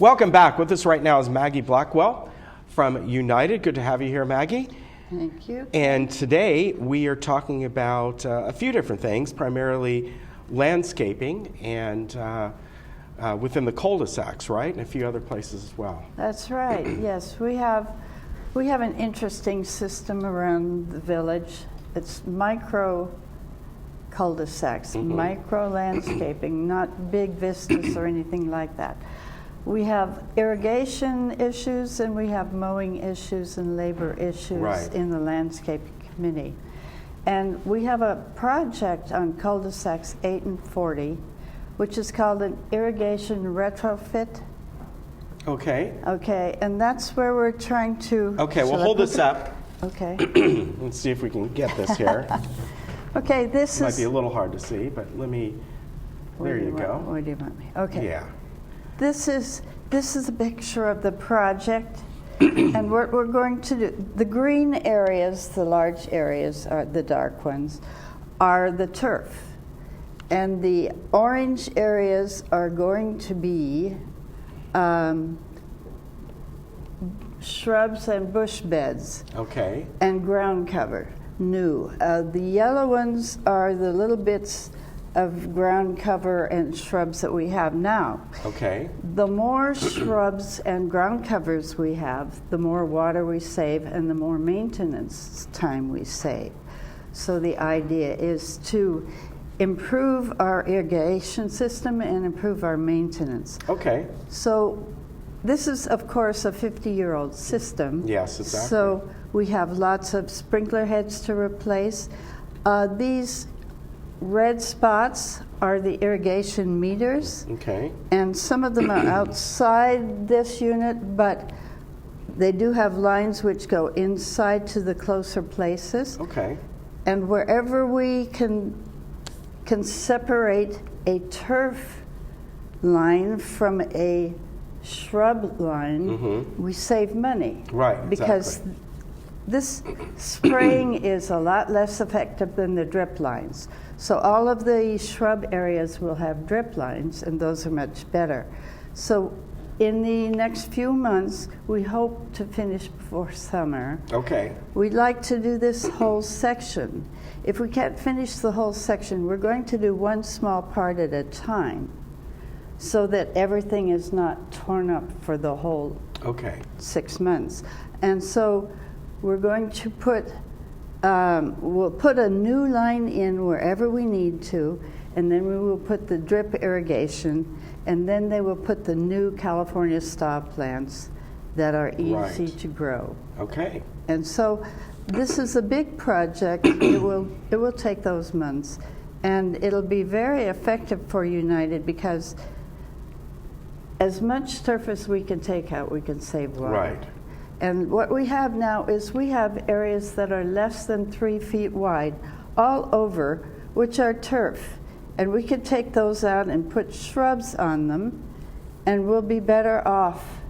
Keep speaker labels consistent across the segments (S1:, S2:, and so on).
S1: Welcome back. With us right now is Maggie Blackwell from United. Good to have you here, Maggie.
S2: Thank you.
S1: And today we are talking about a few different things, primarily landscaping and within the cul-de-sacs, right? And a few other places as well.
S2: That's right. Yes, we have an interesting system around the village. It's micro cul-de-sacs, micro landscaping, not big vistas or anything like that. We have irrigation issues and we have mowing issues and labor issues in the landscaping committee. And we have a project on cul-de-sacs 8 and 40, which is called an irrigation retrofit.
S1: Okay.
S2: Okay, and that's where we're trying to...
S1: Okay, we'll hold this up.
S2: Okay.
S1: Let's see if we can get this here.
S2: Okay, this
S1: Might be a little hard to see, but let me... There you go.
S2: Where do you want me? Okay.
S1: Yeah.
S2: This is a picture of the project, and what we're going to do, the green areas, the large areas, are the dark ones, are the turf. And the orange areas are going to be shrubs and bush beds.
S1: Okay.
S2: And ground cover, new. The yellow ones are the little bits of ground cover and shrubs that we have now.
S1: Okay.
S2: The more shrubs and ground covers we have, the more water we save and the more maintenance time we save. So the idea is to improve our irrigation system and improve our maintenance.
S1: Okay.
S2: So this is, of course, a 50-year-old system.
S1: Yes, exactly.
S2: So we have lots of sprinkler heads to replace. These red spots are the irrigation meters.
S1: Okay.
S2: And some of them are outside this unit, but they do have lines which go inside to the closer places.
S1: Okay.
S2: And wherever we can separate a turf line from a shrub line, we save money.
S1: Right,
S2: because this spraying is a lot less effective than the drip lines. So all of the shrub areas will have drip lines, and those are much better. So in the next few months, we hope to finish before summer.
S1: Okay.
S2: We'd like to do this whole section. If we can't finish the whole section, we're going to do one small part at a time so that everything is not torn up for the whole 6 months. And so we're going to put, we'll put a new line in wherever we need to, and then we will put the drip irrigation, and then they will put the new California style plants that are easy to grow.
S1: Okay.
S2: And so this is a big project. It will take those months, and it'll be very effective for United because as much turf as we can take out, we can save water.
S1: Right.
S2: And what we have now is we have areas that are less than 3 feet wide all over, which are turf. And we could take those out and put shrubs on them, and we'll be better off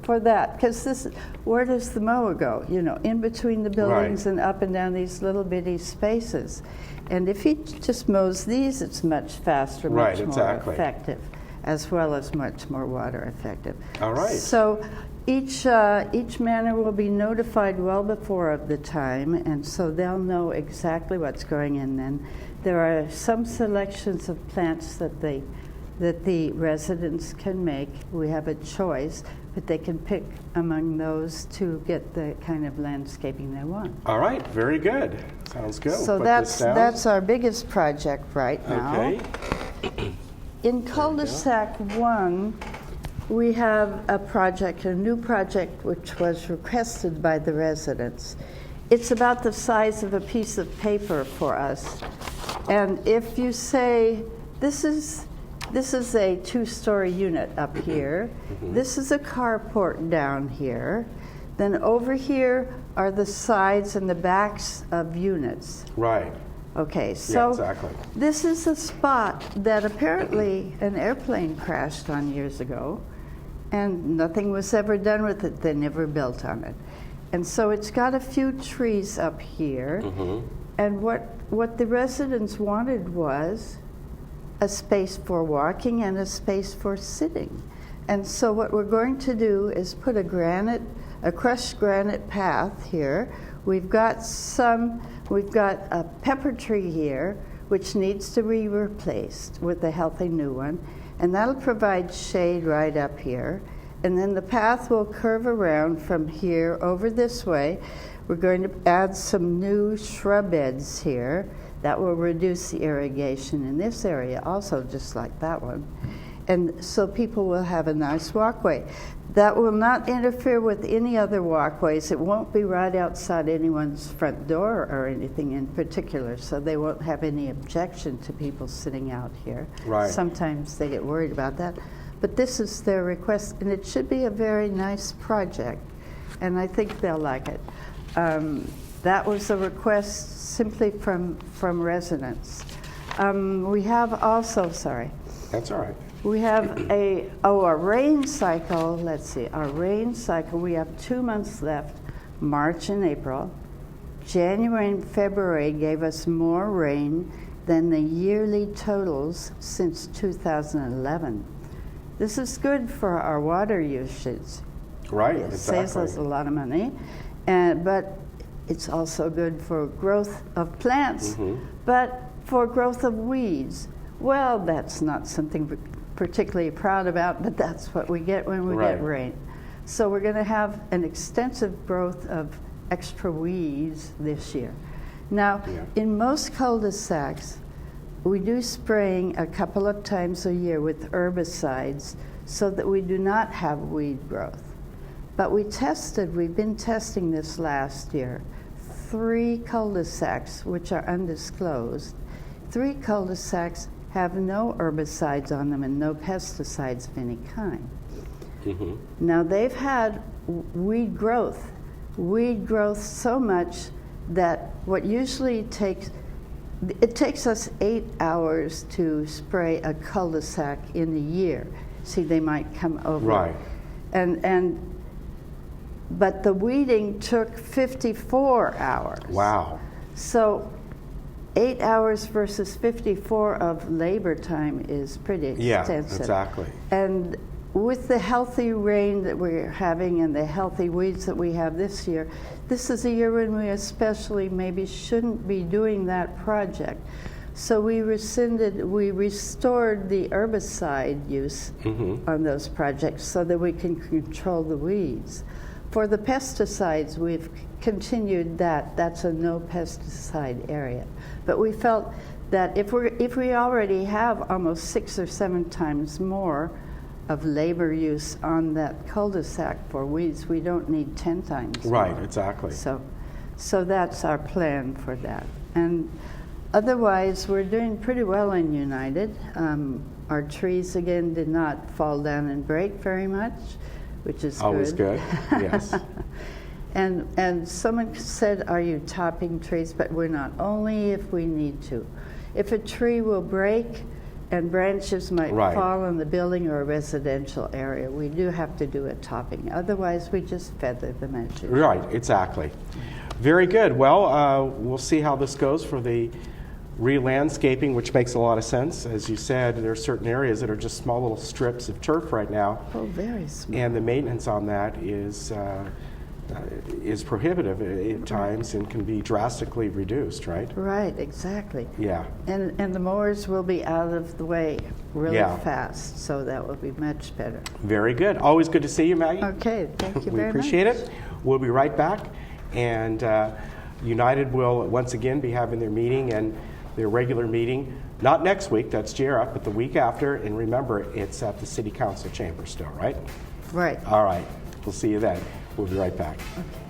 S2: for that. Because where does the mower go? You know, in between the buildings and up and down these little bitty spaces. And if he just mows these, it's much faster, much more effective, as well as much more water effective.
S1: All right.
S2: So each manor will be notified well before of the time, and so they'll know exactly what's going in then. There are some selections of plants that the residents can make. We have a choice, but they can pick among those to get the kind of landscaping they want.
S1: All right, very good. Sounds good.
S2: So that's our biggest project right now.
S1: Okay.
S2: In cul-de-sac 1, we have a new project, which was requested by the residents. It's about the size of a piece of paper for us. And if you say, this is a 2-story unit up here, this is a carport down here, then over here are the sides and the backs of units.
S1: Right.
S2: Okay, so
S1: exactly.
S2: This is a spot that apparently an airplane crashed on years ago, and nothing was ever done with it. They never built on it. And so it's got a few trees up here, and what the residents wanted was a space for walking and a space for sitting. And so what we're going to do is put a crushed granite path here. We've got a pepper tree here, which needs to be replaced with a healthy new one, and that'll provide shade right up here. And then the path will curve around from here over this way. We're going to add some new shrub beds here that will reduce the irrigation in this area also, just like that one. And so people will have a nice walkway. That will not interfere with any other walkways. It won't be right outside anyone's front door or anything in particular, so they won't have any objection to people sitting out here.
S1: Right.
S2: Sometimes they get worried about that. But this is their request, and it should be a very nice project, and I think they'll like it. That was a request simply from residents. We have also, sorry.
S1: That's all right.
S2: We have a rain cycle. Let's see, our rain cycle, we have 2 months left, March and April. January and February gave us more rain than the yearly totals since 2011. This is good for our water usage.
S1: Right,
S2: It
S1: exactly.
S2: saves us a lot of money, but it's also good for growth of plants, but for growth of weeds. Well, that's not something we're particularly proud about, but that's what we get when we get rain. So we're going to have an extensive growth of extra weeds this year. Now, in most cul-de-sacs, we do spraying a couple of times a year with herbicides so that we do not have weed growth. But we've been testing this last year, 3 cul-de-sacs, which are undisclosed. 3 cul-de-sacs have no herbicides on them and no pesticides of any kind. Now they've had weed growth so much that what usually takes us 8 hours to spray a cul-de-sac in a year. See, they might come over.
S1: Right.
S2: But the weeding took 54 hours.
S1: Wow.
S2: So 8 hours versus 54 of labor time is pretty extensive.
S1: Yeah, exactly.
S2: And with the healthy rain that we're having and the healthy weeds that we have this year, this is a year when we especially maybe shouldn't be doing that project. So we restored the herbicide use on those projects so that we can control the weeds. For the pesticides, we've continued that. That's a no pesticide area. But we felt that if we already have almost 6 or 7 times more of labor use on that cul-de-sac for weeds, we don't need 10 times more.
S1: Right, exactly.
S2: So that's our plan for that. And otherwise, we're doing pretty well in United. Our trees, again, did not fall down and break very much, which is
S1: always good. Yes.
S2: And someone said, are you topping trees? But we're not, only if we need to. If a tree will break and branches might fall on the building or a residential area, we do have to do a topping. Otherwise, we just feather them as usual.
S1: Right, exactly. Very good. Well, we'll see how this goes for the re-landscaping, which makes a lot of sense. As you said, there are certain areas that are just small little strips of turf right now.
S2: Oh, very small.
S1: And the maintenance on that is prohibitive at times and can be drastically reduced, right?
S2: Right, exactly.
S1: Yeah.
S2: And the mowers will be out of the way really fast, so that will be much better.
S1: Very good. Always good to see you, Maggie.
S2: Okay, thank you
S1: We
S2: very much.
S1: appreciate it. We'll be right back. And United will once again be having their meeting and their regular meeting, not next week, that's JRF, but the week after. And remember, it's at the City Council chamber still, right?
S2: Right.
S1: All right. We'll see you then. We'll be right back.
S2: Okay.